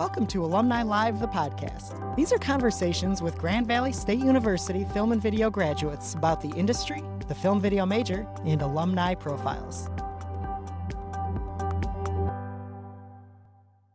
Welcome to Alumni Live, the podcast. These are conversations with Grand Valley State University film and video graduates about the industry, the film video major, and alumni profiles.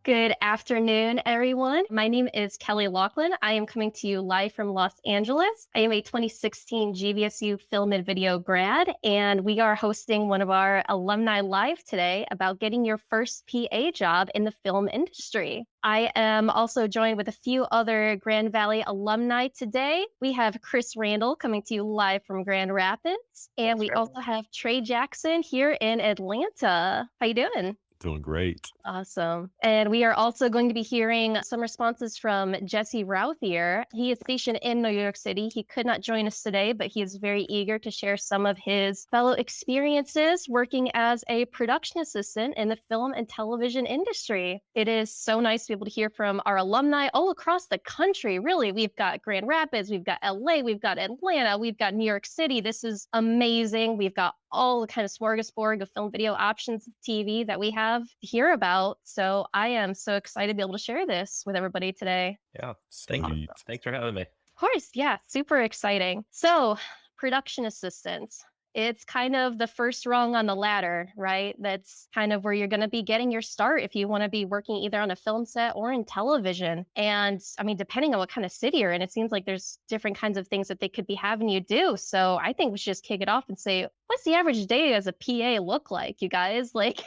Good afternoon, everyone. My name is Kelly Loughlin. I am coming to you live from Los Angeles. I am a 2016 GVSU film and video grad, and we are hosting one of our Alumni Live today about getting your first PA job in the film industry. I am also joined with a few other Grand Valley alumni today. We have Chris Randall coming to you live from Grand Rapids, and we also have Tre Jackson here in Atlanta. How you doing? Doing great. Awesome. And we are also going to be hearing some responses from Jesse Routhier. He is stationed in New York City. He could not join us today, but he is very eager to share some of his fellow experiences working as a production assistant in the film and television industry. It is so nice to be able to hear from our alumni all across the country. Really, we've got Grand Rapids, we've got LA, we've got Atlanta, we've got New York City. This is amazing. We've got all the kind of smorgasbord of film video options, TV that we have to hear about. So I am so excited to be able to share this with everybody today. Yeah, thanks for having me. Of course, yeah, super exciting. So production assistants. It's kind of the first rung on the ladder, right? That's kind of where you're going to be getting your start if you want to be working either on a film set or in television. And I mean, depending on what kind of city you're in, it seems like there's different kinds of things that they could be having you do. So I think we should just kick it off and say, what's the average day as a PA look like, you guys? Like,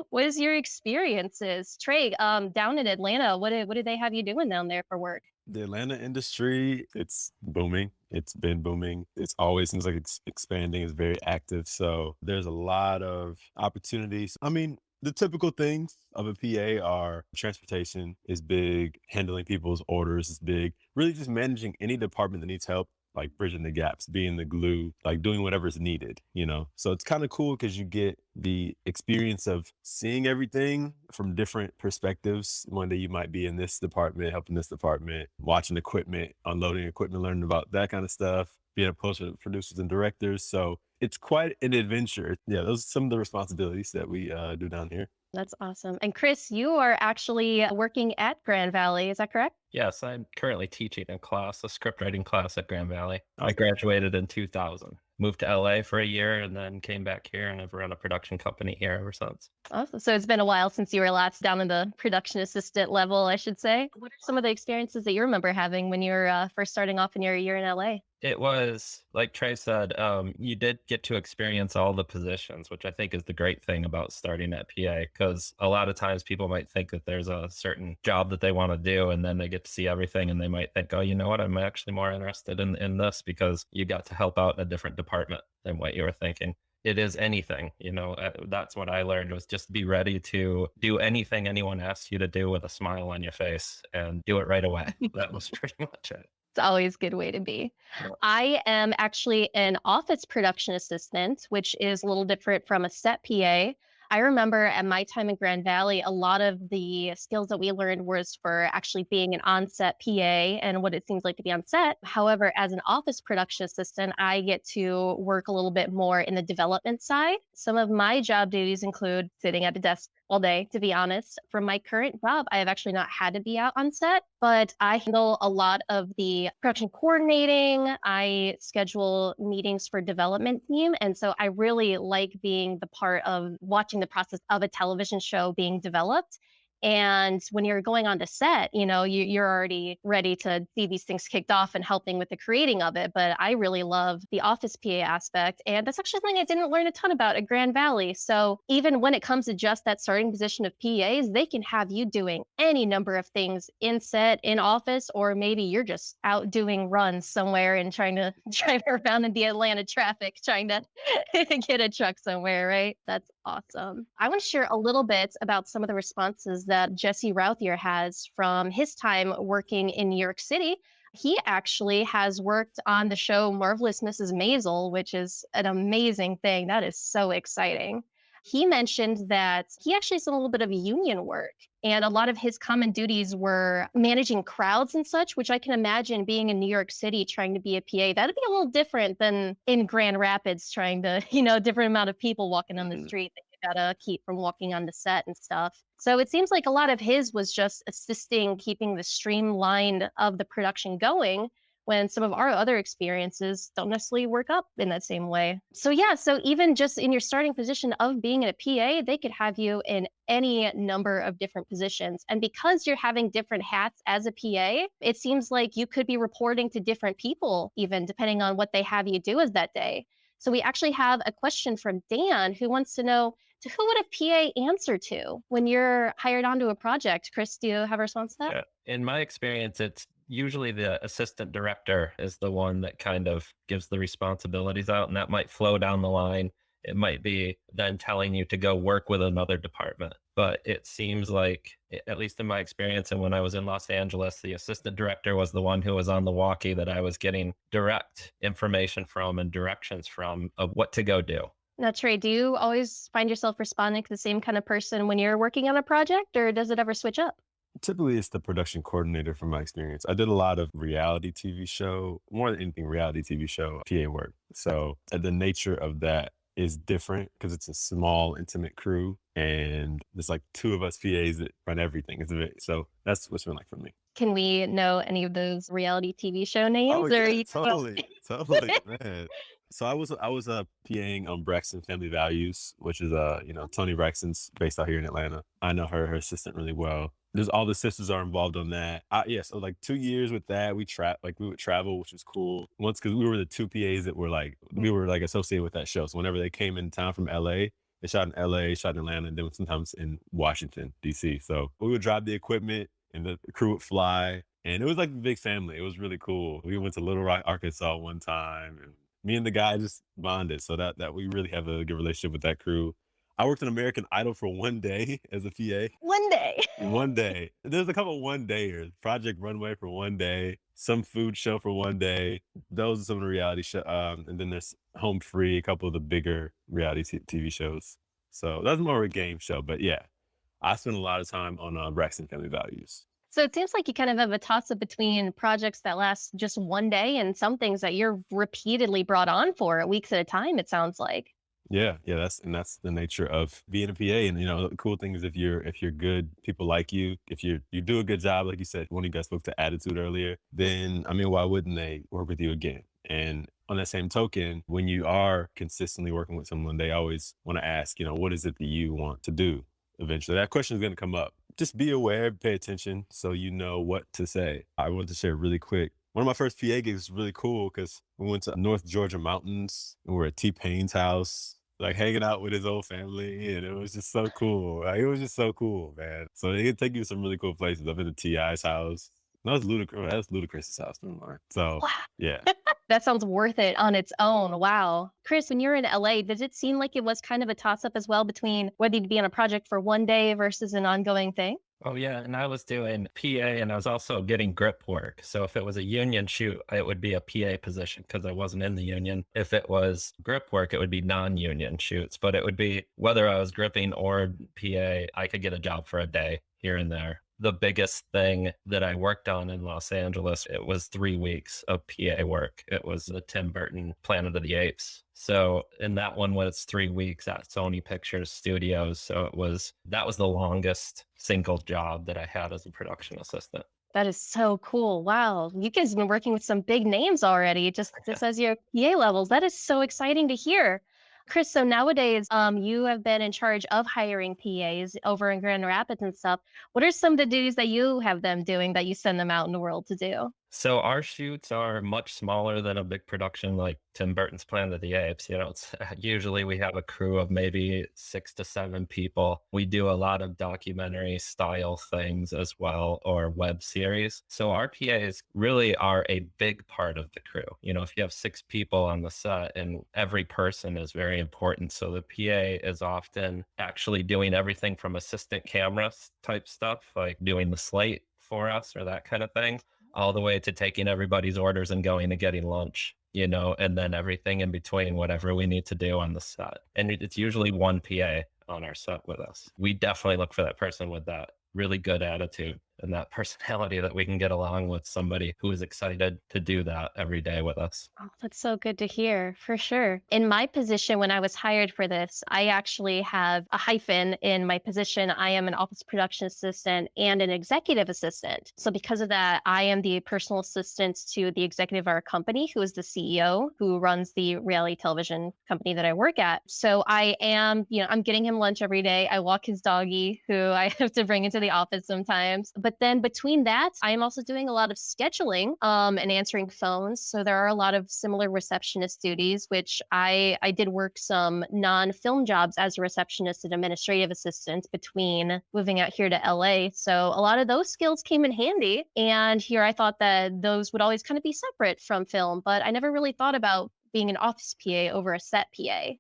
what is your experiences? Tre, down in Atlanta, what do they have you doing down there for work? The Atlanta industry, it's booming. It's been booming. It's always seems like it's expanding. It's very active. So there's a lot of opportunities. I mean, the typical things of a PA are transportation is big, handling people's orders is big, really just managing any department that needs help, like bridging the gaps, being the glue, like doing whatever's needed, you know? So it's kind of cool because you get the experience of seeing everything from different perspectives. One day you might be in this department, helping this department, watching equipment, unloading equipment, learning about that kind of stuff, being up close to producers and directors. So it's quite an adventure. Yeah, those are some of the responsibilities that we do down here. That's awesome. And Chris, you are actually working at Grand Valley, is that correct? Yes, I'm currently teaching a class, a script writing class at Grand Valley. I graduated in 2000, moved to LA for a year, and then came back here, and I've run a production company here ever since. Awesome. So it's been a while since you were last down in the production assistant level, I should say. What are some of the experiences that you remember having when you were first starting off in your year in LA? It was, like Tre said, you did get to experience all the positions, which I think is the great thing about starting at PA, because a lot of times people might think that there's a certain job that they want to do, and then they get to see everything, and they might think, oh, you know what, I'm actually more interested in this because you got to help out in a different department than what you were thinking. It is anything, you know, that's what I learned was just be ready to do anything anyone asks you to do with a smile on your face and do it right away. That was pretty much it. It's always a good way to be. Yeah. I am actually an office production assistant, which is a little different from a set PA. I remember at my time in Grand Valley, a lot of the skills that we learned was for actually being an on-set PA and what it seems like to be on set. However, as an office production assistant, I get to work a little bit more in the development side. Some of my job duties include sitting at a desk all day, to be honest. For my current job, I have actually not had to be out on set, but I handle a lot of the production coordinating. I schedule meetings for development team. And so I really like being the part of watching the process of a television show being developed. And when you're going on to set, you know, you're already ready to see these things kicked off and helping with the creating of it. But I really love the office PA aspect. And that's actually something I didn't learn a ton about at Grand Valley. So even when it comes to just that starting position of PAs, they can have you doing any number of things in set, in office, or maybe you're just out doing runs somewhere and trying to drive around in the Atlanta traffic, trying to get a truck somewhere, right? That's awesome. I want to share a little bit about some of the responses that Jesse Routhier has from his time working in New York City. He actually has worked on the show Marvelous Mrs. Maisel, which is an amazing thing. That is so exciting. He mentioned that he actually did a little bit of union work, and a lot of his common duties were managing crowds and such, which I can imagine being in New York City trying to be a PA. That'd be a little different than in Grand Rapids trying to, different amount of people walking on the street that gotta keep from walking on the set and stuff. So it seems like a lot of his was just assisting keeping the streamline of the production going when some of our other experiences don't necessarily work up in that same way. So yeah, so even just in your starting position of being a PA, they could have you in any number of different positions. And because you're having different hats as a PA, it seems like you could be reporting to different people, even depending on what they have you do as that day. So we actually have a question from Dan who wants to know, to who would a PA answer to when you're hired onto a project? Chris, do you have a response to that? Yeah. In my experience, it's usually the assistant director is the one that kind of gives the responsibilities out, and that might flow down the line. It might be then telling you to go work with another department. But it seems like, at least in my experience, and when I was in Los Angeles, the assistant director was the one who was on the walkie that I was getting direct information from and directions from of what to go do. Now, Trey, do you always find yourself responding to the same kind of person when you're working on a project, or does it ever switch up? Typically, it's the production coordinator from my experience. I did a lot of reality TV show, more than anything, reality TV show PA work. So the nature of that is different because it's a small, intimate crew, and there's like two of us PAs that run everything. So that's what's been like for me. Can we know any of those reality TV show names? Oh or yeah, you totally, man. So I was PAing on Braxton Family Values, which is Tony Braxton's based out here in Atlanta. I know her assistant really well. There's all the sisters are involved on that. So like 2 years with that, we would travel, which was cool. Once because we were the two PAs that were we were associated with that show. So whenever they came in town from LA, they shot in LA, shot in Atlanta, and then sometimes in Washington, DC. So we would drive the equipment and the crew would fly. And it was like a big family. It was really cool. We went to Little Rock, Arkansas one time, and me and the guy just bonded. So that we really have a good relationship with that crew. I worked on American Idol for 1 day as a PA. 1 day. 1 day. There's a couple 1-dayers. Project Runway for 1 day. Some food show for 1 day. Those are some of the reality shows. And then there's Home Free, a couple of the bigger reality TV shows. So that's more of a game show. But yeah, I spent a lot of time on Braxton Family Values. So it seems like you kind of have a toss-up between projects that last just 1 day and some things that you're repeatedly brought on for weeks at a time, it sounds like. Yeah, that's the nature of being a PA. And the cool thing is if you're good, people like you. If you do a good job, like you said, one of you guys spoke to attitude earlier, then why wouldn't they work with you again? And on that same token, when you are consistently working with someone, they always want to ask, what is it that you want to do eventually? That question is going to come up. Just be aware, pay attention so you know what to say. I want to share really quick. One of my first PA gigs was really cool because we went to North Georgia mountains and we were at T-Pain's house, hanging out with his old family. And it was just so cool. It was just so cool, man. So they could take you to some really cool places. I've been to T.I.'s house. That was Ludacris. That's Ludacris's house. So, Wow. yeah. That sounds worth it on its own. Wow. Chris, when you're in LA, does it seem like it was kind of a toss-up as well between whether you'd be on a project for 1 day versus an ongoing thing? Oh, yeah. And I was doing PA and I was also getting grip work. So if it was a union shoot, it would be a PA position because I wasn't in the union. If it was grip work, it would be non-union shoots. But it would be whether I was gripping or PA, I could get a job for a day here and there. The biggest thing that I worked on in Los Angeles, it was 3 weeks of PA work. It was the Tim Burton Planet of the Apes. So in that one was 3 weeks at Sony Pictures Studios. So that was the longest single job that I had as a production assistant. That is so cool. Wow. You guys have been working with some big names already, just as your PA levels. That is so exciting to hear. Chris, so nowadays, you have been in charge of hiring PAs over in Grand Rapids and stuff. What are some of the duties that you have them doing that you send them out in the world to do? So our shoots are much smaller than a big production like Tim Burton's Planet of the Apes. Usually we have a crew of maybe 6 to 7 people. We do a lot of documentary style things as well, or web series. So our PAs really are a big part of the crew. If you have 6 people on the set and every person is very important. So the PA is often actually doing everything from assistant camera type stuff, like doing the slate for us or that kind of thing, all the way to taking everybody's orders and going and getting lunch, and then everything in between, whatever we need to do on the set. And it's usually one PA on our set with us. We definitely look for that person with that really good attitude and that personality that we can get along with somebody who is excited to do that every day with us. Oh, that's so good to hear, for sure. In my position, when I was hired for this, I actually have a hyphen in my position. I am an office production assistant and an executive assistant. So, because of that, I am the personal assistant to the executive of our company, who is the CEO, who runs the reality television company that I work at. So, I am, I'm getting him lunch every day. I walk his doggy, who I have to bring into the office sometimes. But then between that, I am also doing a lot of scheduling and answering phones. So, there are a lot of similar receptionist duties, which I did work some non-film jobs as a receptionist and administrative assistant between moving out here to LA. So a lot of those skills came in handy. And here I thought that those would always kind of be separate from film, but I never really thought about being an office PA over a set PA.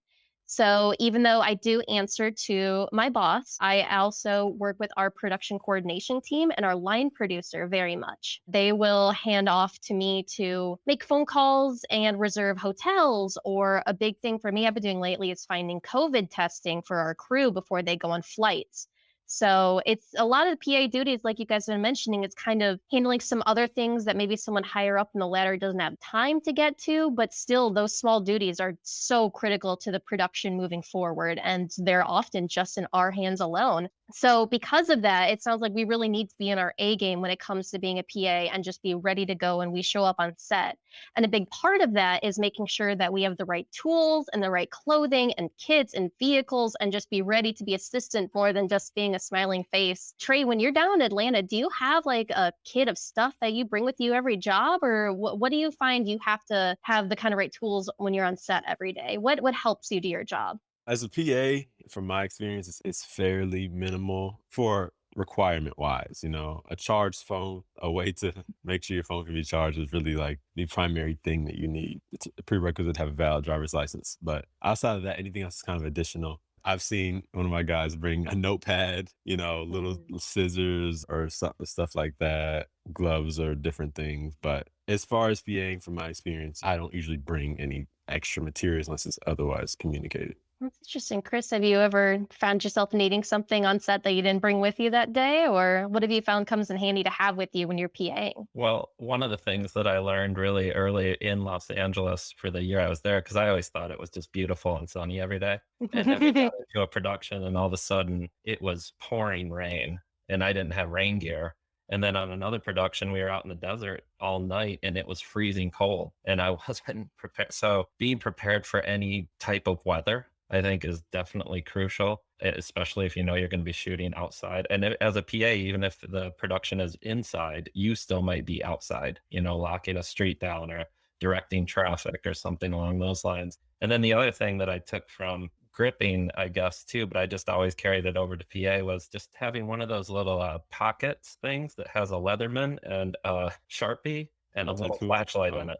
So even though I do answer to my boss, I also work with our production coordination team and our line producer very much. They will hand off to me to make phone calls and reserve hotels, or a big thing for me I've been doing lately is finding COVID testing for our crew before they go on flights. So it's a lot of PA duties, like you guys have been mentioning. It's kind of handling some other things that maybe someone higher up in the ladder doesn't have time to get to, but still those small duties are so critical to the production moving forward. And they're often just in our hands alone. So because of that, it sounds like we really need to be in our A game when it comes to being a PA and just be ready to go when we show up on set. And a big part of that is making sure that we have the right tools and the right clothing and kits and vehicles, and just be ready to be assistant more than just being a smiling face. Tre, when you're down in Atlanta, do you have like a kit of stuff that you bring with you every job, or what do you find you have to have the kind of right tools when you're on set every day? What helps you do your job? As a PA, from my experience, it's fairly minimal for requirement wise. A charged phone, a way to make sure your phone can be charged is really like the primary thing that you need. It's a prerequisite to have a valid driver's license. But outside of that, anything else is kind of additional. I've seen one of my guys bring a notepad, little scissors or stuff like that, gloves or different things. But as far as PAing, from my experience, I don't usually bring any extra materials unless it's otherwise communicated. That's interesting. Chris, have you ever found yourself needing something on set that you didn't bring with you that day? Or what have you found comes in handy to have with you when you're PAing? Well, one of the things that I learned really early in Los Angeles for the year I was there, because I always thought it was just beautiful and sunny every day. And then we got into a production, and all of a sudden it was pouring rain, and I didn't have rain gear. And then on another production, we were out in the desert all night and it was freezing cold, and I wasn't prepared. So being prepared for any type of weather, I think, is definitely crucial, especially if you know you're going to be shooting outside. And as a PA, even if the production is inside, you still might be outside, locking a street down or directing traffic or something along those lines. And then the other thing that I took from gripping, I guess, too, but I just always carried it over to PA, was just having one of those little pockets things that has a Leatherman and a Sharpie and a little flashlight in it.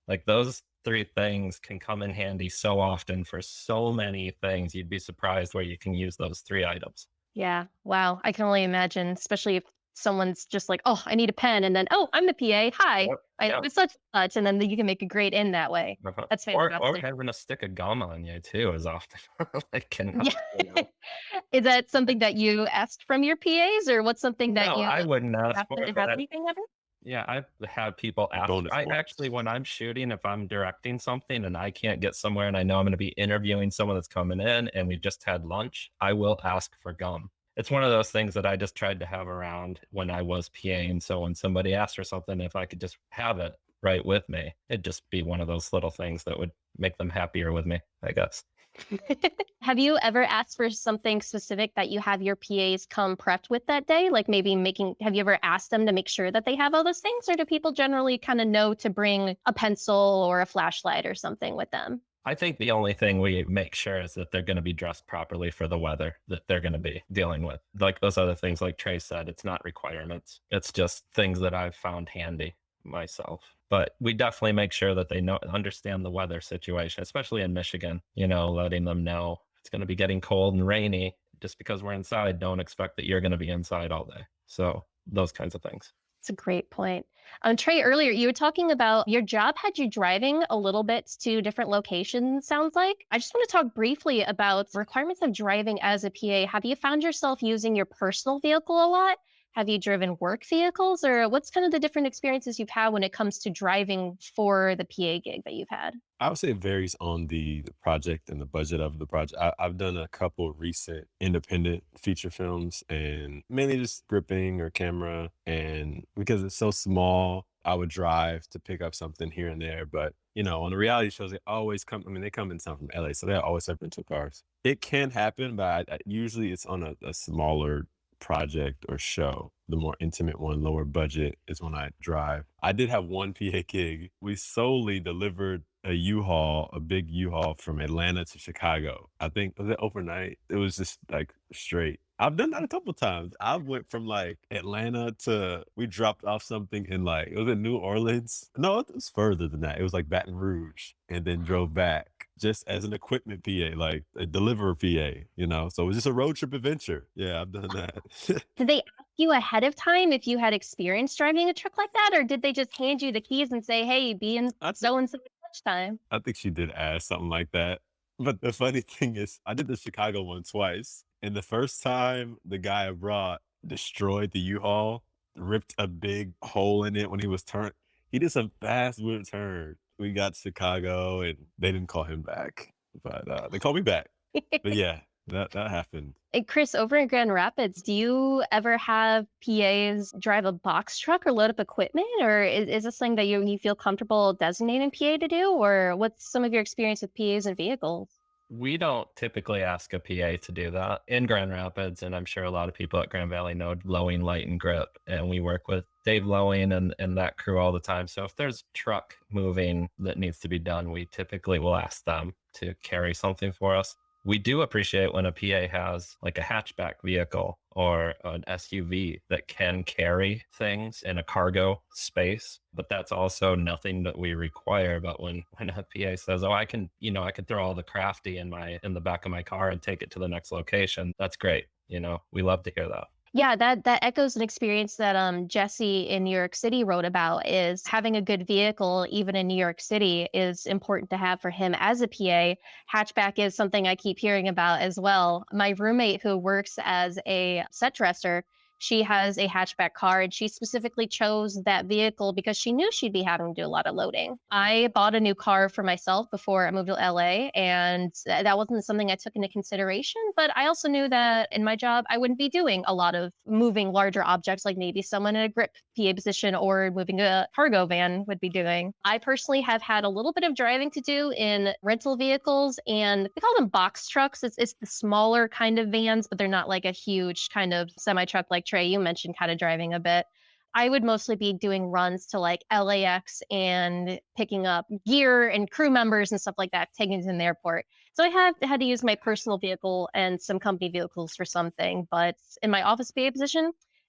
Like those three things can come in handy so often for so many things. You'd be surprised where you can use those three items. Yeah. Wow. I can only imagine, especially if someone's just like, oh, I need a pen. And then, oh, I'm the PA. Hi. Yep. I know it's such and such. And then you can make a great in that way. Uh-huh. That's Or fantastic. having a stick of gum on you too is often like can help, Yeah. Is that something that you asked from your PAs, or what's something that No, you I wouldn't ask have for to it, have but anything of it? yeah, I've had people ask. Bonus I points. actually, when I'm shooting, if I'm directing something and I can't get somewhere and I know I'm going to be interviewing someone that's coming in and we just had lunch, I will ask for gum. It's one of those things that I just tried to have around when I was PAing. So when somebody asked for something, if I could just have it right with me, it'd just be one of those little things that would make them happier with me, I guess. Have you ever asked for something specific that you have your PAs come prepped with that day? Like maybe have you ever asked them to make sure that they have all those things? Or do people generally kind of know to bring a pencil or a flashlight or something with them? I think the only thing we make sure is that they're going to be dressed properly for the weather that they're going to be dealing with. Like those other things, like Tre said, it's not requirements. It's just things that I've found handy myself. But we definitely make sure that they understand the weather situation, especially in Michigan, letting them know it's going to be getting cold and rainy. Just because we're inside, don't expect that you're going to be inside all day. So those kinds of things. It's a great point. Tre, earlier you were talking about your job had you driving a little bit to different locations, sounds like. I just want to talk briefly about requirements of driving as a PA. Have you found yourself using your personal vehicle a lot? Have you driven work vehicles, or what's kind of the different experiences you've had when it comes to driving for the PA gig that you've had? I would say it varies on the project and the budget of the project. I've done a couple recent independent feature films and mainly just gripping or camera. And because it's so small, I would drive to pick up something here and there. But, on the reality shows, they always come, they come in town from LA, so they always have rental cars. It can happen, but usually it's on a smaller project or show. The more intimate one, lower budget, is when I drive. I did have one PA gig. We solely delivered a big U-Haul from Atlanta to Chicago. I think, was it overnight? It was just like straight. I've done that a couple times. I went from like Atlanta to, we dropped off something in like, was it New Orleans? No, it was further than that. It was like Baton Rouge, and then drove back just as an equipment PA, like a deliverer PA. So it was just a road trip adventure. Yeah, I've done that. Did they ask you ahead of time if you had experience driving a truck like that, or did they just hand you the keys and say, "Hey, be in I so and so much time"? I think she did ask something like that. But the funny thing is, I did the Chicago one twice. And the first time, the guy I brought destroyed the U-Haul, ripped a big hole in it when he was turned. He did some fast weird turn. We got to Chicago and they didn't call him back, but they called me back. But yeah, that happened. And Chris, over in Grand Rapids, do you ever have PAs drive a box truck or load up equipment, or is this something that you feel comfortable designating PA to do, or what's some of your experience with PAs and vehicles? We don't typically ask a PA to do that in Grand Rapids, and I'm sure a lot of people at Grand Valley know Lowing Light and Grip, and we work with Dave Lowing and that crew all the time. So if there's truck moving that needs to be done, we typically will ask them to carry something for us. We do appreciate when a PA has like a hatchback vehicle or an SUV that can carry things in a cargo space, but that's also nothing that we require. But when a PA says, "Oh, I can throw all the crafty in the back of my car and take it to the next location," that's great. We love to hear that. Yeah, that echoes an experience that Jesse in New York City wrote about. Is having a good vehicle, even in New York City, is important to have for him as a PA. Hatchback is something I keep hearing about as well. My roommate, who works as a set dresser, she has a hatchback car, and she specifically chose that vehicle because she knew she'd be having to do a lot of loading. I bought a new car for myself before I moved to LA, and that wasn't something I took into consideration. But I also knew that in my job, I wouldn't be doing a lot of moving larger objects like maybe someone in a grip PA position or moving a cargo van would be doing. I personally have had a little bit of driving to do in rental vehicles, and we call them box trucks. It's the smaller kind of vans, but they're not like a huge kind of semi truck like Tre, you mentioned kind of driving a bit. I would mostly be doing runs to like LAX and picking up gear and crew members and stuff like that, taking it in the airport. So I have had to use my personal vehicle and some company vehicles for something, but in my office PA position,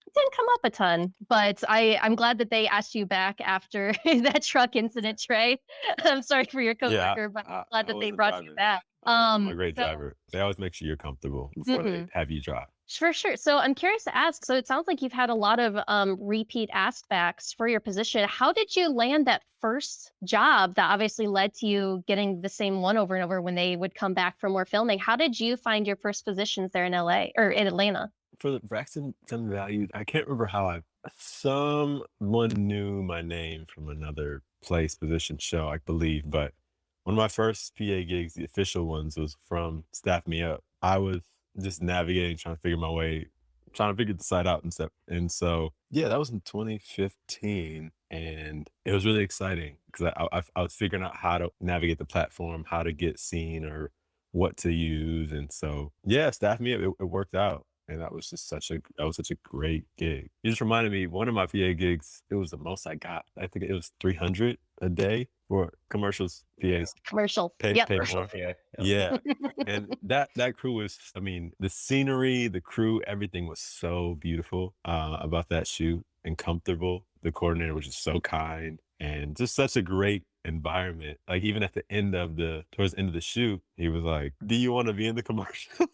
it didn't come up a ton. But I'm glad that they asked you back after that truck incident, Tre. I'm sorry for your Yeah, coworker, but I'm I glad that they wasn't brought you driving. back. I'm a great So driver. They always make sure you're comfortable before they mhm. have you drive. For sure. So I'm curious to ask. So it sounds like you've had a lot of repeat aspects for your position. How did you land that first job that obviously led to you getting the same one over and over when they would come back for more filming? How did you find your first positions there in LA or in Atlanta? For the Braxton Family Values, I can't remember how someone knew my name from another place, position, show, I believe. But one of my first PA gigs, the official ones, was from Staff Me Up. I was just navigating, trying to figure my way, trying to figure the site out and stuff. And so, yeah, that was in 2015. And it was really exciting because I was figuring out how to navigate the platform, how to get seen or what to use. And so, yeah, Staff Me Up, it worked out. And that was such a great gig. You just reminded me, one of my PA gigs, it was the most I got. I think it was 300 a day for commercials, PAs, Commercial. pay Yep. pay Commercial more. PA. Yep. Yeah. And that crew was, the scenery, the crew, everything was so beautiful about that shoot and comfortable. The coordinator was just so kind and just such a great environment. Like even at the towards the end of the shoot, he was like, "Do you want to be in the commercial?"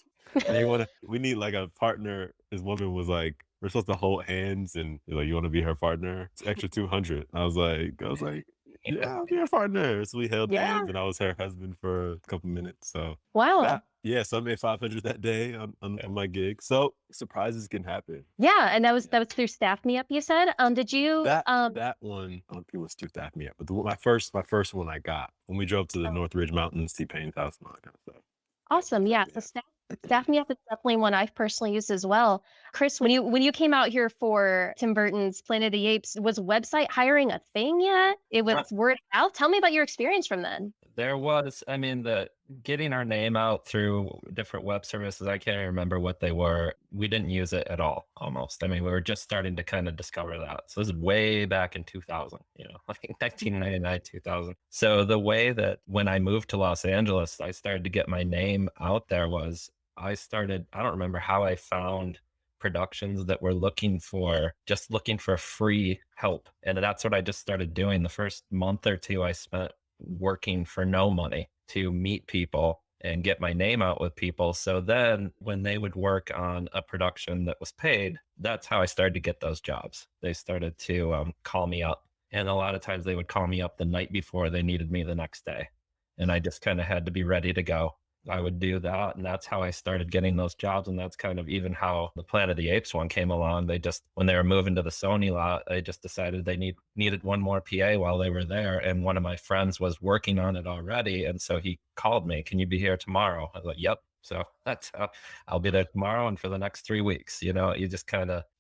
We need like a partner. His woman was like, "We're supposed to hold hands," and he's like, "You want to be her partner? It's extra 200." I was like, Yeah, partners. We held Yeah. hands, and I was her husband for a couple minutes. So Wow. so I made 500 that day on my gig. So surprises can happen. Yeah, and that was through Staff Me Up, you said. Did you That one, I don't think it was too staff me up, but my first one I got when we drove to the Northridge Mountains, T-Pain's house, and all that kind of stuff. awesome. Yeah. So Staff Me Up is definitely one I've personally used as well. Chris, when you came out here for Tim Burton's Planet of the Apes, was website hiring a thing yet? It was word of mouth. Tell me about your experience from then. There was, I mean, the getting our name out through different web services, I can't even remember what they were. We didn't use it at all, almost. I mean, we were just starting to kind of discover that. So this is way back in 2000, like 1999, 2000. So the way that when I moved to Los Angeles, I started to get my name out there was I don't remember how I found productions that were looking for free help. And that's what I just started doing. The first month or two I spent working for no money to meet people and get my name out with people. So then when they would work on a production that was paid, that's how I started to get those jobs. They started to call me up. And a lot of times they would call me up the night before they needed me the next day. And I just kind of had to be ready to go. I would do that. And that's how I started getting those jobs. And that's kind of even how the Planet of the Apes one came along. When they were moving to the Sony lot, they just decided they needed one more PA while they were there. And one of my friends was working on it already. And so he called me, "Can you be here tomorrow?" I was like, "Yep." So that's I'll be there tomorrow and for the next 3 weeks. You just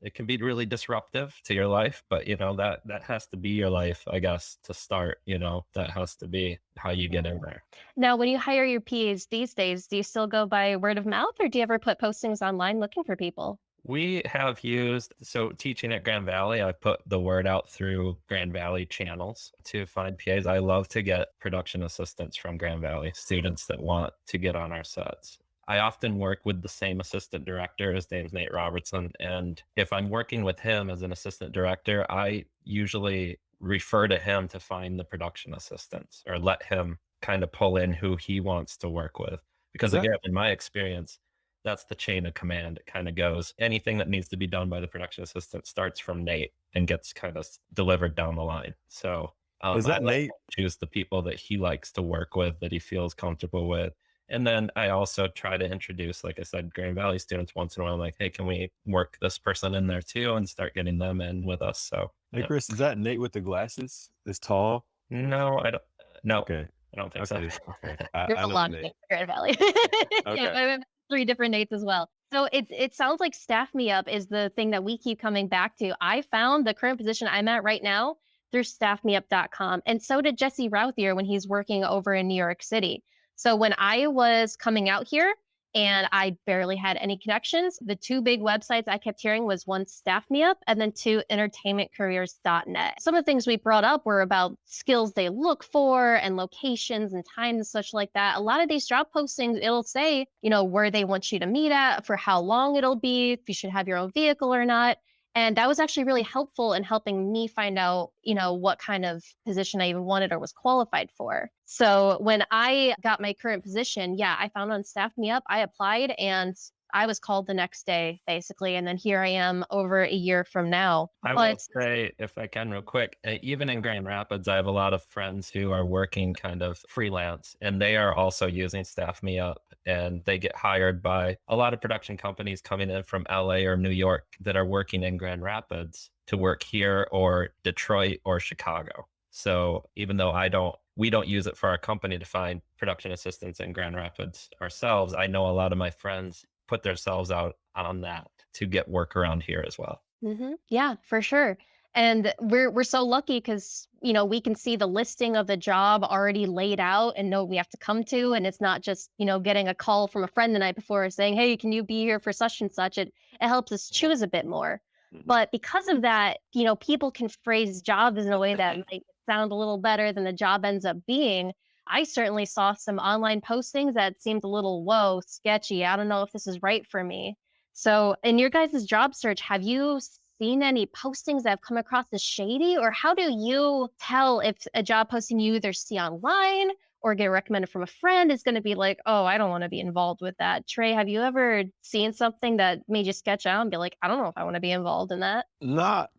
it can be really disruptive to your life, but that has to be your life, I guess, to start. That has to be how you get in there. Now, when you hire your PAs these days, do you still go by word of mouth, or do you ever put postings online looking for people? We have teaching at Grand Valley, I put the word out through Grand Valley channels to find PAs. I love to get production assistants from Grand Valley, students that want to get on our sets. I often work with the same assistant director. His name's Nate Robertson. And if I'm working with him as an assistant director, I usually refer to him to find the production assistants or let him kind of pull in who he wants to work with. Because again, in my experience, that's the chain of command. It kind of goes, anything that needs to be done by the production assistant starts from Nate and gets kind of delivered down the line. So is that Nate? Choose the people that he likes to work with, that he feels comfortable with. And then I also try to introduce, like I said, Grand Valley students once in a while. I'm like, "Hey, can we work this person in there too?" and start getting them in with us. So, hey, Chris, is that Nate with the glasses? Is tall? No, I don't. No, okay, I don't think so. Okay. There's a lot of Nate Grand Valley. Okay. Yeah, I have 3 different Nates as well. So it sounds like Staff Me Up is the thing that we keep coming back to. I found the current position I'm at right now through staffmeup.com, and so did Jesse Routhier when he's working over in New York City. So when I was coming out here and I barely had any connections, the 2 big websites I kept hearing was 1, Staff Me Up, and then 2, entertainmentcareers.net. Some of the things we brought up were about skills they look for and locations and times and such like that. A lot of these job postings, it'll say, where they want you to meet at, for how long it'll be, if you should have your own vehicle or not. And that was actually really helpful in helping me find out, what kind of position I even wanted or was qualified for. So when I got my current position, I found on Staff Me Up, I applied and I was called the next day, basically. And then here I am over a year from now. I will say, if I can real quick, even in Grand Rapids, I have a lot of friends who are working kind of freelance, and they are also using Staff Me Up. And they get hired by a lot of production companies coming in from LA or New York that are working in Grand Rapids to work here, or Detroit or Chicago. So even though we don't use it for our company to find production assistants in Grand Rapids ourselves, I know a lot of my friends put themselves out on that to get work around here as well. Mm-hmm. Yeah, for sure. And we're so lucky because, we can see the listing of the job already laid out and know we have to come to. And it's not just, getting a call from a friend the night before saying, "Hey, can you be here for such and such?" It helps us choose a bit more. But because of that, people can phrase jobs in a way that might sound a little better than the job ends up being. I certainly saw some online postings that seemed a little, whoa, sketchy. I don't know if this is right for me. So in your guys' job search, have you seen any postings that have come across as shady? Or how do you tell if a job posting you either see online or get recommended from a friend is going to be like, oh, I don't want to be involved with that. Trey, have you ever seen something that made you sketch out and be like, I don't know if I want to be involved in that? Not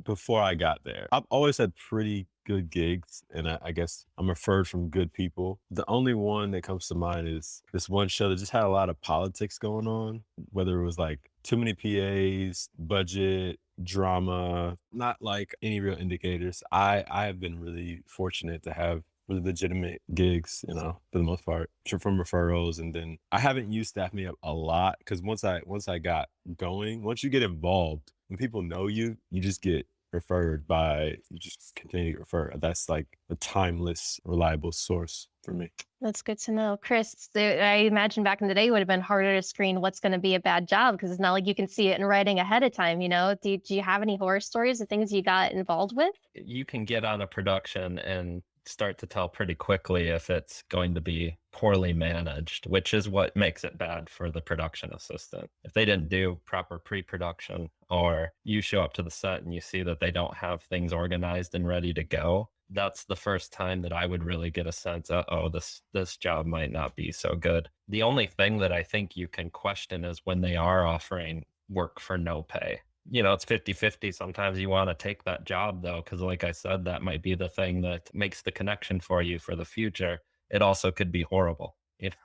before I got there. I've always had pretty good gigs, and I guess I'm referred from good people. The only one that comes to mind is this one show that just had a lot of politics going on, whether it was like too many PAs, budget, drama, not like any real indicators. I have been really fortunate to have really legitimate gigs, for the most part, from referrals. And then I haven't used Staff Me Up a lot because once I got going, once you get involved, when people know you, you just get referred by, you just continue to refer. That's like a timeless, reliable source for me. That's good to know. Chris, I imagine back in the day it would have been harder to screen what's going to be a bad job because it's not like you can see it in writing ahead of time, Do you have any horror stories of things you got involved with? You can get on a production and start to tell pretty quickly if it's going to be poorly managed, which is what makes it bad for the production assistant. If they didn't do proper pre-production, or you show up to the set and you see that they don't have things organized and ready to go, that's the first time that I would really get a sense of, oh, this job might not be so good. The only thing that I think you can question is when they are offering work for no pay. It's 50-50. Sometimes you want to take that job though, because like I said, that might be the thing that makes the connection for you for the future. It also could be horrible,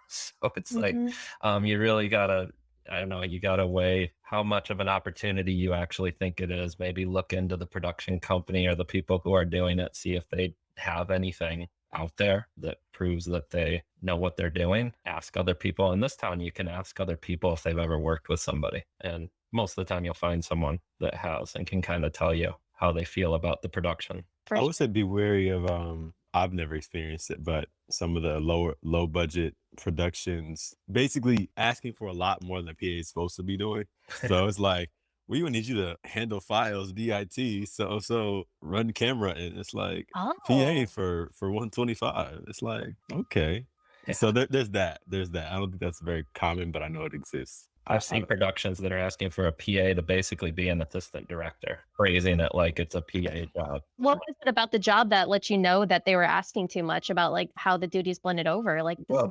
so it's like, you really gotta, I don't know, you gotta weigh how much of an opportunity you actually think it is. Maybe look into the production company or the people who are doing it, see if they have anything out there that proves that they know what they're doing. Ask other people. In this town, you can ask other people if they've ever worked with somebody. And most of the time you'll find someone that has and can kind of tell you how they feel about the production. I would say be wary of, I've never experienced it, but some of the low budget productions basically asking for a lot more than a PA is supposed to be doing. So it's like, we would need you to handle files, DIT, so run camera, and it's like PA for 125. It's like, okay. Yeah. So there's that. I don't think that's very common, but I know it exists. I've seen productions that are asking for a PA to basically be an assistant director, phrasing it like it's a PA job. What was it about the job that let you know that they were asking too much about like how the duties blended over?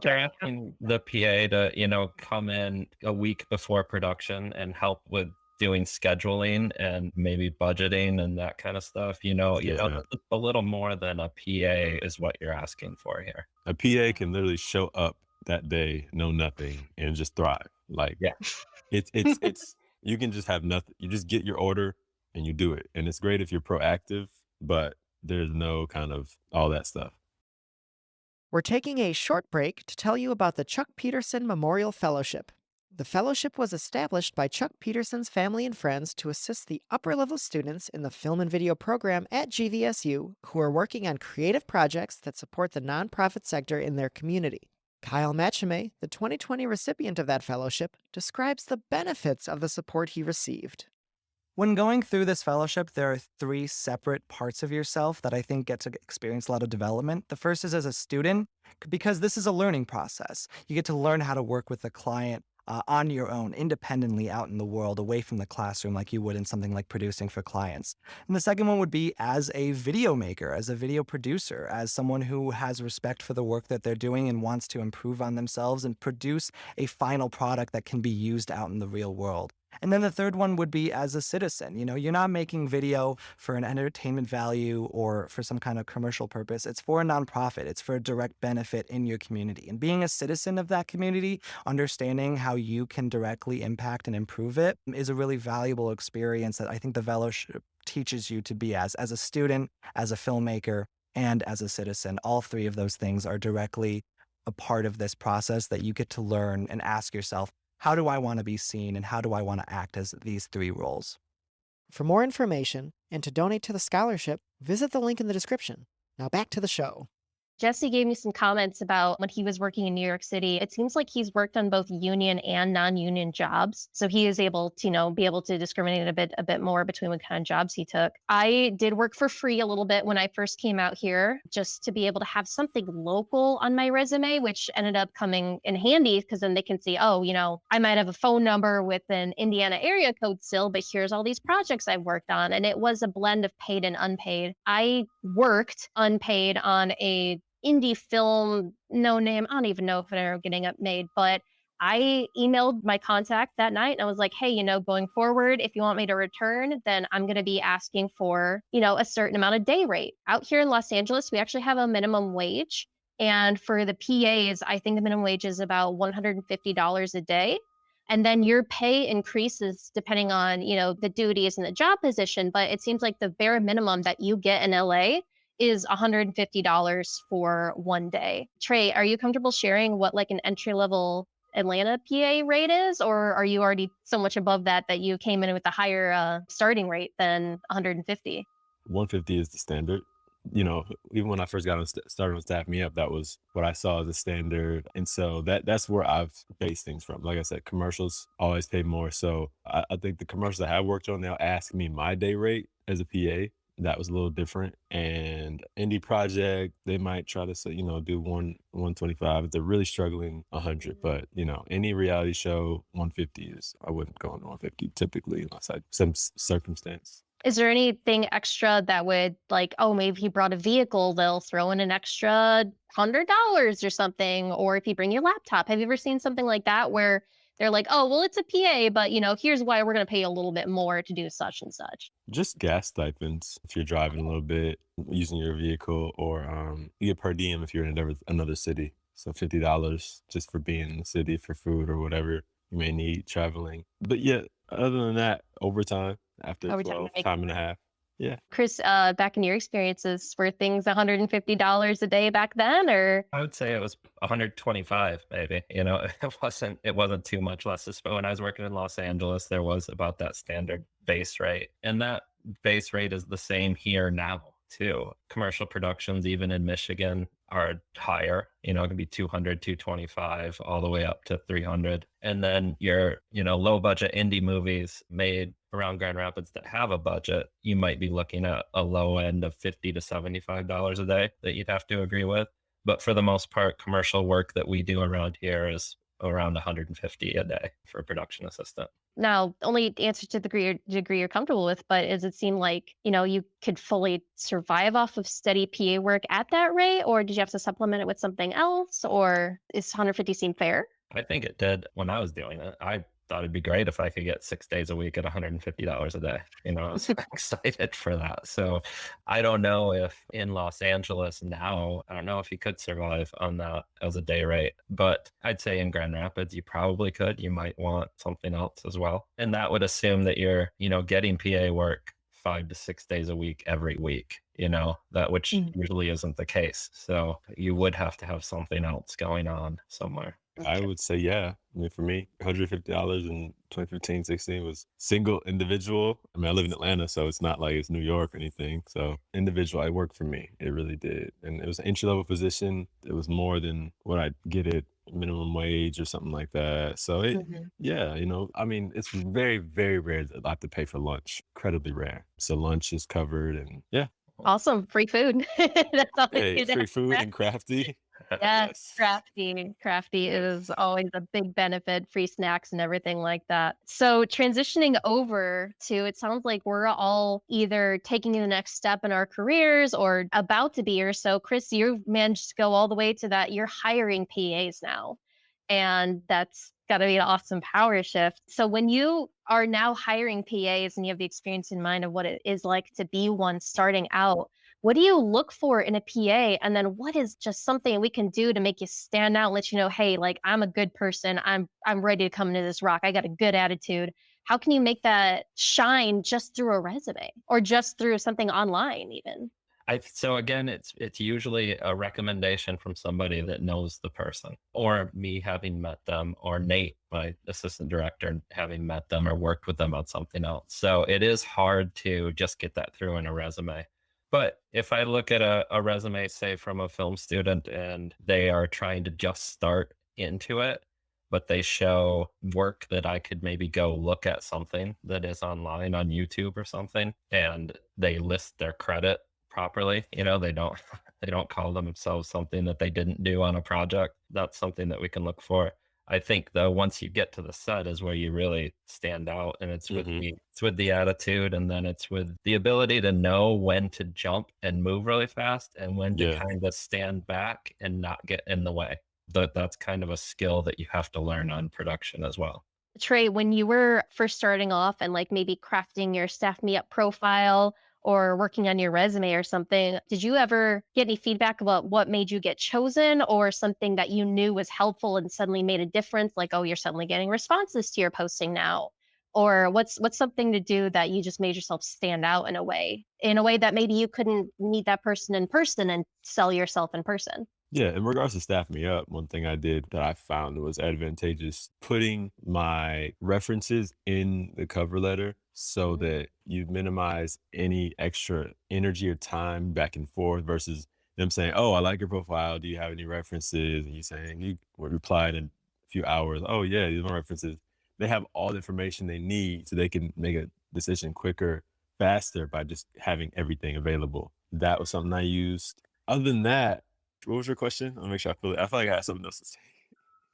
They're asking the PA to, come in a week before production and help with doing scheduling and maybe budgeting and that kind of stuff. A little more than a PA is what you're asking for here. A PA can literally show up that day, know nothing, and just thrive. It's you can just have nothing. You just get your order and you do it. And it's great if you're proactive, but there's no kind of all that stuff. We're taking a short break to tell you about the Chuck Peterson Memorial Fellowship. The fellowship was established by Chuck Peterson's family and friends to assist the upper-level students in the film and video program at GVSU who are working on creative projects that support the nonprofit sector in their community. Kyle Machame, the 2020 recipient of that fellowship, describes the benefits of the support he received. When going through this fellowship, there are 3 separate parts of yourself that I think get to experience a lot of development. The first is as a student, because this is a learning process. You get to learn how to work with the client on your own, independently out in the world, away from the classroom like you would in something like producing for clients. And the second one would be as a video maker, as a video producer, as someone who has respect for the work that they're doing and wants to improve on themselves and produce a final product that can be used out in the real world. And then the third one would be as a citizen. You're not making video for an entertainment value or for some kind of commercial purpose. It's for a nonprofit. It's for a direct benefit in your community. And being a citizen of that community, understanding how you can directly impact and improve it is a really valuable experience that I think the fellowship teaches you to be as a student, as a filmmaker, and as a citizen. All 3 of those things are directly a part of this process that you get to learn and ask yourself, how do I want to be seen and how do I want to act as these 3 roles? For more information and to donate to the scholarship, visit the link in the description. Now back to the show. Jesse gave me some comments about when he was working in New York City. It seems like he's worked on both union and non-union jobs. So he is able to, be able to discriminate a bit more between what kind of jobs he took. I did work for free a little bit when I first came out here, just to be able to have something local on my resume, which ended up coming in handy because then they can see, I might have a phone number with an Indiana area code still, but here's all these projects I've worked on. And it was a blend of paid and unpaid. I worked unpaid on a indie film, no name. I don't even know if they're getting up made, but I emailed my contact that night and I was like, hey, going forward, if you want me to return, then I'm going to be asking for, a certain amount of day rate. Out here in Los Angeles, we actually have a minimum wage. And for the PAs, I think the minimum wage is about $150 a day. And then your pay increases depending on, the duties and the job position. But it seems like the bare minimum that you get in LA is $150 for one day. Tre, are you comfortable sharing what like an entry level Atlanta PA rate is, or are you already so much above that you came in with a higher starting rate than 150? 150 is the standard. Even when I first got started on Staff Me Up, that was what I saw as a standard. And so that's where I've based things from. Like I said, commercials always pay more. So I think the commercials I have worked on, they'll ask me my day rate as a PA. That was a little different. And indie project, they might try to say, do 125. If they're really struggling, 100. But, any reality show, 150 is, I wouldn't go on 150 typically unless I some circumstance. Is there anything extra that would like, oh, maybe he brought a vehicle, they'll throw in an extra $100 or something, or if you bring your laptop? Have you ever seen something like that where they're like, oh, well, it's a PA, but here's why we're going to pay you a little bit more to do such and such? Just gas stipends if you're driving a little bit, using your vehicle, or you get per diem if you're in another city. So $50 just for being in the city for food or whatever you may need traveling. But yeah, other than that, overtime after Overtime to 12, make time and a half. Yeah. Chris, back in your experiences, were things $150 a day back then, or? I would say it was 125 maybe. It wasn't too much less. But when I was working in Los Angeles, there was about that standard base rate. And that base rate is the same here now too. Commercial productions, even in Michigan, are higher. It can be 200, 225, all the way up to 300. And then your, low budget indie movies made around Grand Rapids that have a budget, you might be looking at a low end of $50 to $75 a day that you'd have to agree with. But for the most part, commercial work that we do around here is around 150 a day for a production assistant. Now, only answer to the degree you're comfortable with, but does it seem like, you could fully survive off of steady PA work at that rate, or did you have to supplement it with something else, or is 150 seem fair? I think it did when I was doing it. I thought it'd be great if I could get 6 days a week at $150 a day. I was excited for that. So I don't know if in Los Angeles now, I don't know if you could survive on that as a day rate, but I'd say in Grand Rapids, you probably could. You might want something else as well. And that would assume that you're, getting PA work 5 to 6 days a week every week, that which usually isn't the case. So you would have to have something else going on somewhere. I would say, yeah. I mean, for me, $150 in 2015, 16 was single individual. I mean, I live in Atlanta, so it's not like it's New York or anything. So individual, it worked for me. It really did. And it was an entry-level position. It was more than what I'd get at minimum wage or something like that. So yeah, I mean, it's very, very rare that I have to pay for lunch. Incredibly rare. So lunch is covered and yeah. Awesome. Free food. That's all I Hey, need to free ask. food and crafty. Yes, Yes. crafty Yes. is always a big benefit, free snacks and everything like that. So transitioning over to, it sounds like we're all either taking the next step in our careers or about to be, or so. Chris, you've managed to go all the way to that. You're hiring PAs now, and that's got to be an awesome power shift. So when you are now hiring PAs and you have the experience in mind of what it is like to be one starting out, what do you look for in a PA? And then what is just something we can do to make you stand out and let you know, hey, like I'm a good person. I'm ready to come into this rock. I got a good attitude. How can you make that shine just through a resume or just through something online even? So again, it's usually a recommendation from somebody that knows the person, or me having met them, or Nate, my assistant director, having met them or worked with them on something else. So it is hard to just get that through in a resume. But if I look at a resume, say from a film student, and they are trying to just start into it, but they show work that I could maybe go look at something that is online on YouTube or something, and they list their credit properly, they don't they don't call themselves something that they didn't do on a project. That's something that we can look for. I think though, once you get to the set is where you really stand out. And it's with Hmm. the attitude, and then it's with the ability to know when to jump and move really fast and when to Yeah. kind of stand back and not get in the way. That's kind of a skill that you have to learn on production as well. Trey, when you were first starting off and like maybe crafting your staff me up profile or working on your resume or something, did you ever get any feedback about what made you get chosen or something that you knew was helpful and suddenly made a difference? Like, oh, you're suddenly getting responses to your posting now. Or what's something to do that you just made yourself stand out in a way that maybe you couldn't meet that person in person and sell yourself in person? Yeah, in regards to staff me up, one thing I did that I found was advantageous, putting my references in the cover letter so Mhm. that you minimize any extra energy or time back and forth versus them saying, "Oh, I like your profile. Do you have any references?" And you saying you would reply in a few hours, "Oh yeah, these are my references." They have all the information they need so they can make a decision quicker, faster by just having everything available. That was something I used. Other than that, what was your question? I'll make sure I feel it. I feel like I had something else to say.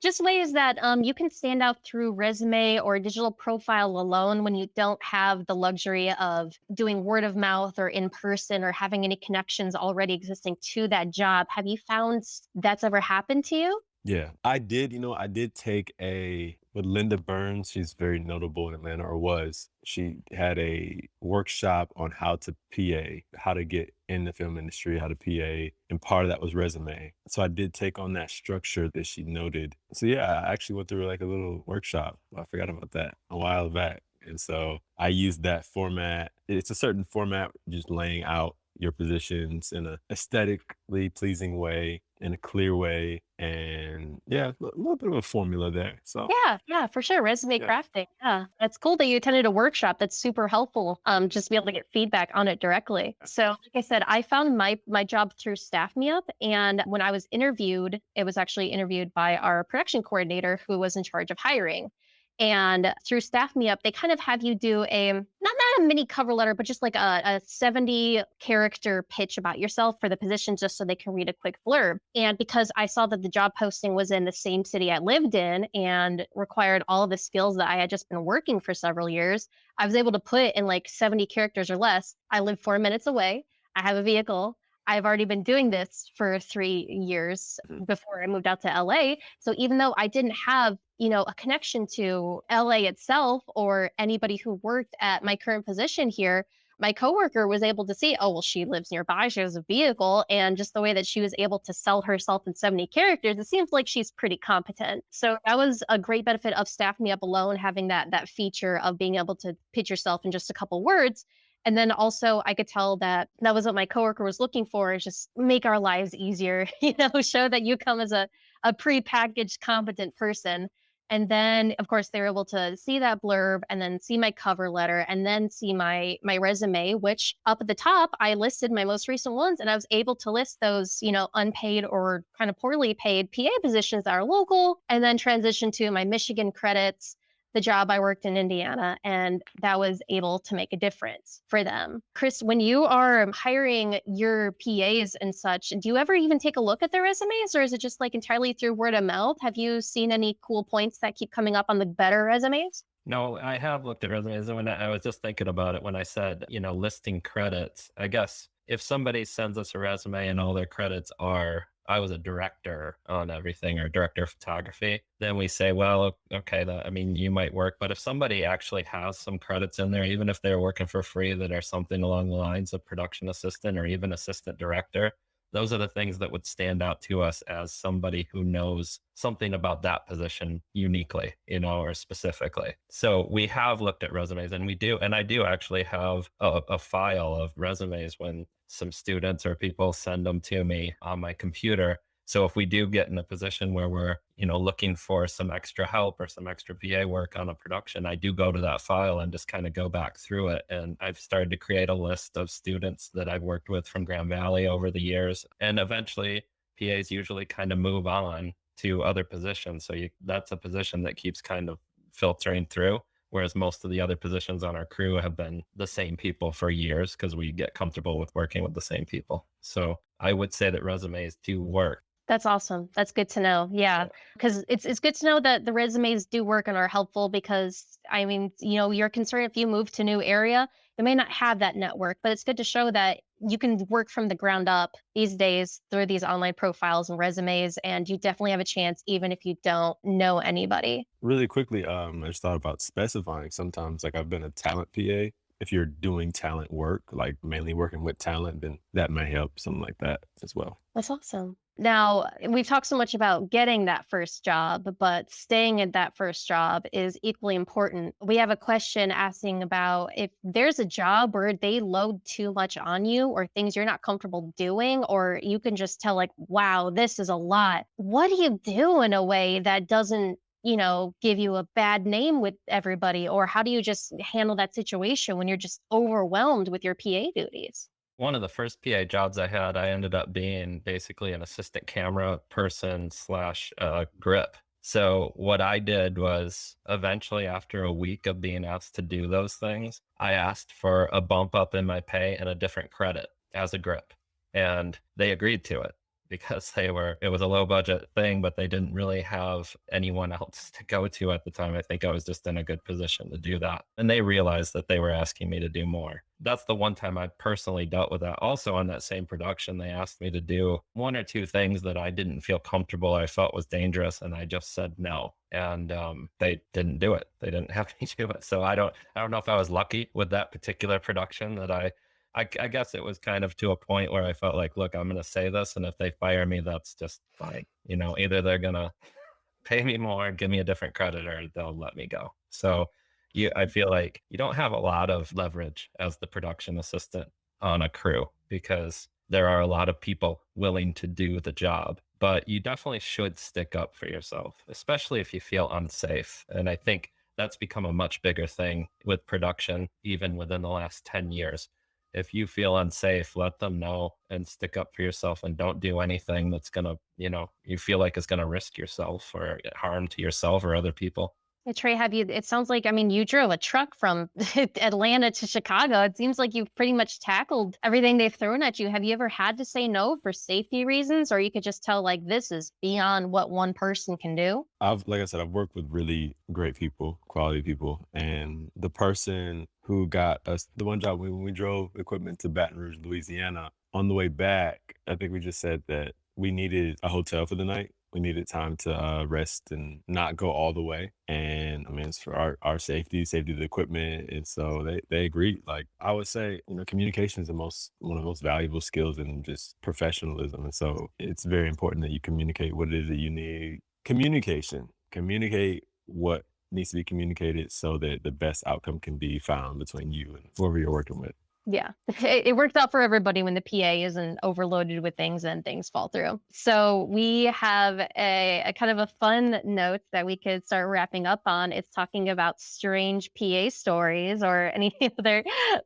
Just ways that you can stand out through resume or digital profile alone when you don't have the luxury of doing word of mouth or in person or having any connections already existing to that job. Have you found that's ever happened to you? Yeah, I did. I did take a with Linda Burns. She's very notable in Atlanta, or was. She had a workshop on how to PA, how to get in the film industry, how to PA, and part of that was resume. So I did take on that structure that she noted. So yeah, I actually went through like a little workshop. I forgot about that a while back. And so I used that format. It's a certain format, just laying out your positions in a aesthetically pleasing way, in a clear way, and yeah, a little bit of a formula there. So Yeah, yeah, for sure. Resume yeah. crafting. Yeah. That's cool that you attended a workshop. That's super helpful. Just to be able to get feedback on it directly. So like I said, I found my job through Staff Me Up. And when I was interviewed, it was actually interviewed by our production coordinator who was in charge of hiring. And through Staff Me Up, they kind of have you do not a mini cover letter, but just like a 70 character pitch about yourself for the position, just so they can read a quick blurb. And because I saw that the job posting was in the same city I lived in and required all of the skills that I had just been working for several years, I was able to put in like 70 characters or less. I live 4 minutes away. I have a vehicle. I've already been doing this for 3 years Mhm. before I moved out to LA. So even though I didn't have, a connection to LA itself or anybody who worked at my current position here, my coworker was able to see, oh, well, she lives nearby. She has a vehicle. And just the way that she was able to sell herself in 70 characters, it seems like she's pretty competent. So that was a great benefit of Staff Me Up alone, having that feature of being able to pitch yourself in just a couple words. And then also I could tell that that was what my coworker was looking for, is just make our lives easier, show that you come as a prepackaged competent person. And then of course they were able to see that blurb and then see my cover letter and then see my resume, which up at the top I listed my most recent ones, and I was able to list those, unpaid or kind of poorly paid PA positions that are local, and then transition to my Michigan credits, the job I worked in Indiana, and that was able to make a difference for them. Chris, when you are hiring your PAs and such, do you ever even take a look at their resumes, or is it just like entirely through word of mouth? Have you seen any cool points that keep coming up on the better resumes? No, I have looked at resumes, and when I was just thinking about it when I said, listing credits, I guess if somebody sends us a resume and all their credits are I was a director on everything or director of photography, then we say, well, okay, I mean, you might work. But if somebody actually has some credits in there, even if they're working for free that are something along the lines of production assistant or even assistant director, those are the things that would stand out to us as somebody who knows something about that position uniquely, or specifically. So we have looked at resumes, and I do actually have a file of resumes when some students or people send them to me on my computer. So if we do get in a position where we're, looking for some extra help or some extra PA work on a production, I do go to that file and just kind of go back through it. And I've started to create a list of students that I've worked with from Grand Valley over the years. And eventually PAs usually kind of move on to other positions. So that's a position that keeps kind of filtering through. Whereas most of the other positions on our crew have been the same people for years because we get comfortable with working with the same people. So I would say that resumes do work. That's awesome. That's good to know. Yeah, because it's good to know that the resumes do work and are helpful because I mean, you're concerned if you move to a new area, you may not have that network, but it's good to show that you can work from the ground up these days through these online profiles and resumes, and you definitely have a chance even if you don't know anybody. Really quickly, I just thought about specifying sometimes, like I've been a talent PA. If you're doing talent work, like mainly working with talent, then that may help, something like that as well. That's awesome. Now, we've talked so much about getting that first job, but staying at that first job is equally important. We have a question asking about if there's a job where they load too much on you or things you're not comfortable doing, or you can just tell, like, wow, this is a lot. What do you do in a way that doesn't, give you a bad name with everybody? Or how do you just handle that situation when you're just overwhelmed with your PA duties? One of the first PA jobs I had, I ended up being basically an assistant camera person slash grip. So what I did was eventually, after a week of being asked to do those things, I asked for a bump up in my pay and a different credit as a grip. And they agreed to it because it was a low budget thing, but they didn't really have anyone else to go to at the time. I think I was just in a good position to do that. And they realized that they were asking me to do more. That's the one time I personally dealt with that. Also, on that same production, they asked me to do one or two things that I didn't feel comfortable, I felt was dangerous, and I just said no. And they didn't do it. They didn't have me do it. So I don't know if I was lucky with that particular production that I guess it was kind of to a point where I felt like, look, I'm going to say this, and if they fire me, that's just fine. Either they're going to pay me more, give me a different credit, or they'll let me go. So I feel like you don't have a lot of leverage as the production assistant on a crew because there are a lot of people willing to do the job, but you definitely should stick up for yourself, especially if you feel unsafe. And I think that's become a much bigger thing with production, even within the last 10 years. If you feel unsafe, let them know and stick up for yourself and don't do anything that's going to, you feel like is going to risk yourself or harm to yourself or other people. Hey, Trey, it sounds like, I mean, you drove a truck from Atlanta to Chicago. It seems like you've pretty much tackled everything they've thrown at you. Have you ever had to say no for safety reasons, or you could just tell, like, this is beyond what one person can do? Like I said, I've worked with really great people, quality people, and the person who got us the one job when we drove equipment to Baton Rouge, Louisiana, on the way back, I think we just said that we needed a hotel for the night. We needed time to rest and not go all the way. And I mean, it's for our safety of the equipment. And so they agreed. Like I would say, communication is one of the most valuable skills in just professionalism. And so it's very important that you communicate what it is that you need. Communicate what needs to be communicated so that the best outcome can be found between you and whoever you're working with. Yeah, it worked out for everybody when the PA isn't overloaded with things and things fall through. So we have a kind of a fun note that we could start wrapping up on. It's talking about strange PA stories or any other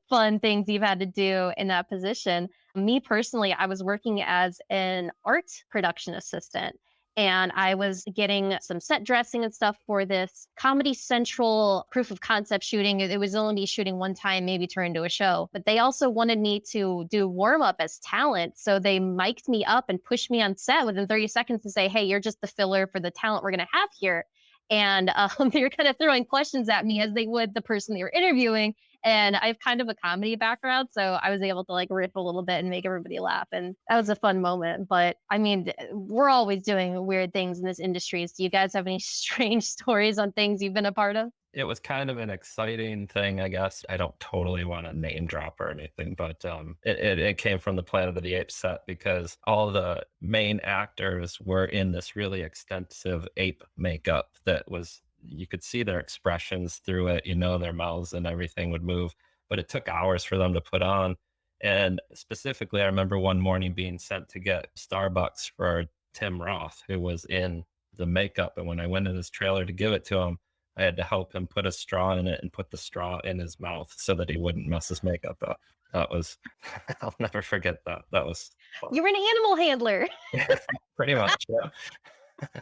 fun things you've had to do in that position. Me personally, I was working as an art production assistant. And I was getting some set dressing and stuff for this Comedy Central proof of concept shooting. It was only me shooting one time, maybe turn into a show. But they also wanted me to do warm up as talent. So they mic'd me up and pushed me on set within 30 seconds to say, hey, you're just the filler for the talent we're going to have here. And they were kind of throwing questions at me as they would the person they were interviewing. And I have kind of a comedy background, so I was able to like riff a little bit and make everybody laugh. And that was a fun moment. But I mean, we're always doing weird things in this industry. Do you guys have any strange stories on things you've been a part of? It was kind of an exciting thing, I guess. I don't totally want to name drop or anything, but it came from the Planet of the Apes set because all the main actors were in this really extensive ape makeup that was, you could see their expressions through it, their mouths and everything would move, but it took hours for them to put on. And specifically, I remember one morning being sent to get Starbucks for Tim Roth, who was in the makeup. And when I went in his trailer to give it to him, I had to help him put a straw in it and put the straw in his mouth so that he wouldn't mess his makeup up. That was, I'll never forget that. That was fun. You were an animal handler. Pretty much, yeah.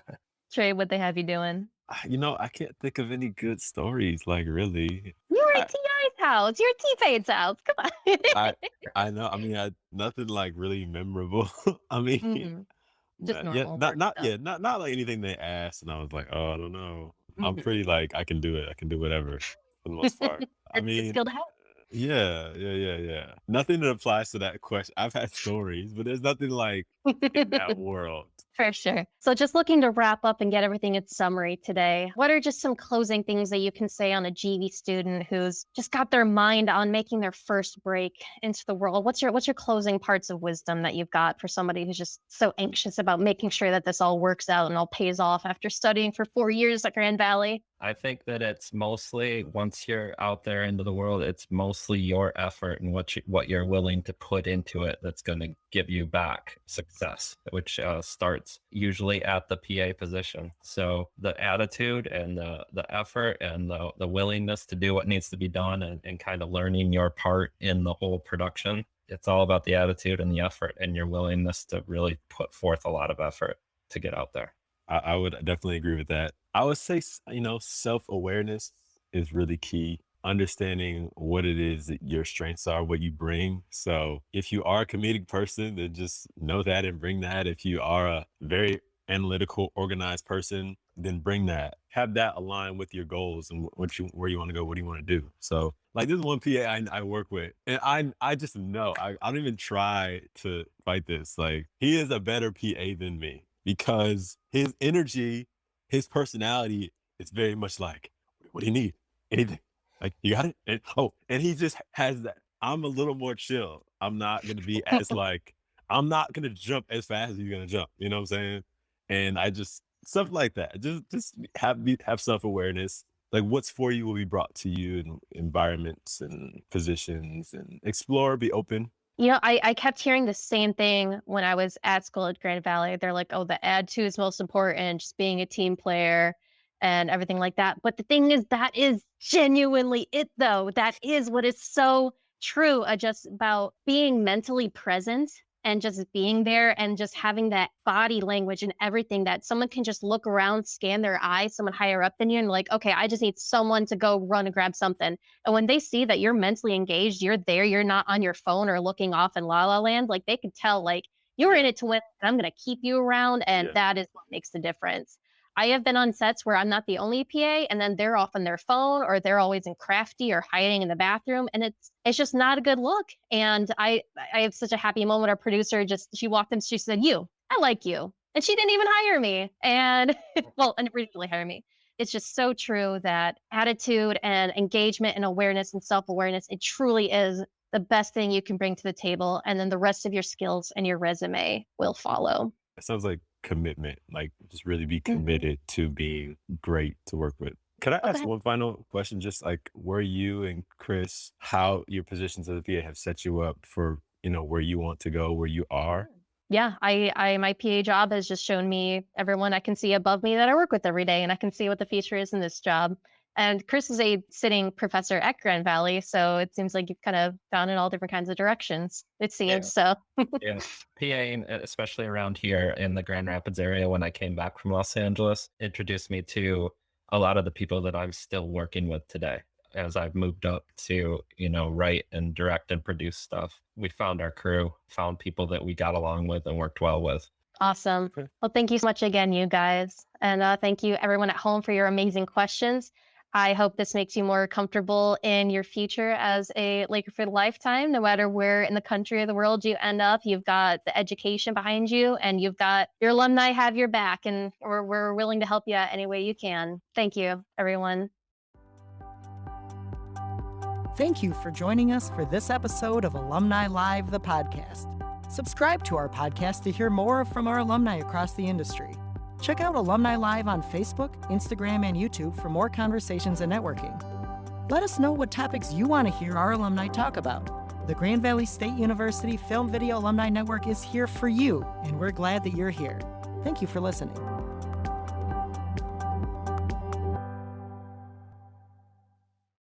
Trey, what they have you doing? I can't think of any good stories, like really. You were at T.I.'s house. You're at T-Pain's house. Come on. I know. I mean, nothing like really memorable. I mean, Just Yeah, normal not work not stuff. yeah, not like anything they asked, and I was like, oh, I don't know. I'm Mhm. pretty like I can do it. I can do whatever for the most part. I It's a good mean, skill to have. yeah. Nothing that applies to that question. I've had stories, but there's nothing like in that world. For sure. So, just looking to wrap up and get everything in summary today, what are just some closing things that you can say on a GV student who's just got their mind on making their first break into the world? What's your closing parts of wisdom that you've got for somebody who's just so anxious about making sure that this all works out and all pays off after studying for 4 years at Grand Valley? I think that it's mostly once you're out there into the world, it's mostly your effort and what you're willing to put into it that's going to give you back success, which starts usually at the PA position. So the attitude and the effort and the willingness to do what needs to be done and kind of learning your part in the whole production. It's all about the attitude and the effort and your willingness to really put forth a lot of effort to get out there. I would definitely agree with that. I would say, self-awareness is really key. Understanding what it is that your strengths are, what you bring. So if you are a comedic person, then just know that and bring that. If you are a very analytical, organized person, then bring that. Have that align with your goals and where you want to go, what do you want to do. So like this one PA I work with, and I just know I don't even try to fight this. Like he is a better PA than me because his energy, his personality is very much like, what do you need? Anything. Like, you got it? And he just has that. I'm a little more chill. I'm not gonna be as like, I'm not gonna jump as fast as you're gonna jump. You know what I'm saying? And I just stuff like that. Just have self-awareness. Like what's for you will be brought to you in environments and positions, and explore, be open. I kept hearing the same thing when I was at school at Grand Valley. They're like, oh, the attitude is most important, just being a team player and everything like that. But the thing is, that is genuinely it, though. That is what is so true, just about being mentally present and just being there and just having that body language and everything that someone can just look around, scan their eyes, someone higher up than you, and like, okay, I just need someone to go run and grab something. And when they see that you're mentally engaged, you're there, you're not on your phone or looking off in la la land, like they can tell, like, you're in Yeah. it to win. And I'm going to keep you around. And Yeah. that is what makes the difference. I have been on sets where I'm not the only PA, and then they're off on their phone or they're always in crafty or hiding in the bathroom, and it's just not a good look. And I have such a happy moment. Our producer just she walked in, she said, "You, I like you," and she didn't even hire me. And well, and originally hire me. It's just so true that attitude and engagement and awareness and self-awareness, it truly is the best thing you can bring to the table. And then the rest of your skills and your resume will follow. It sounds like commitment, like just really be Mhm. committed to being great to work with. Could I ask Okay. one final question? Just like where you and Chris, how your positions as a PA have set you up for, where you want to go, where you are? Yeah, I my PA job has just shown me everyone I can see above me that I work with every day, and I can see what the future is in this job. And Chris is a sitting professor at Grand Valley, so it seems like you've kind of gone in all different kinds of directions. It Yeah. seems so. Yeah. PA, especially around here in the Grand Rapids area, when I came back from Los Angeles, introduced me to a lot of the people that I'm still working with today. As I've moved up to, write and direct and produce stuff, we found our crew, found people that we got along with and worked well with. Awesome. Okay. Well, thank you so much again, you guys. And thank you, everyone at home, for your amazing questions. I hope this makes you more comfortable in your future as a Laker for lifetime. No matter where in the country or the world you end up, you've got the education behind you and you've got your alumni have your back, and we're willing to help you out any way you can. Thank you, everyone. Thank you for joining us for this episode of Alumni Live, the podcast. Subscribe to our podcast to hear more from our alumni across the industry. Check out Alumni Live on Facebook, Instagram, and YouTube for more conversations and networking. Let us know what topics you want to hear our alumni talk about. The Grand Valley State University Film Video Alumni Network is here for you, and we're glad that you're here. Thank you for listening.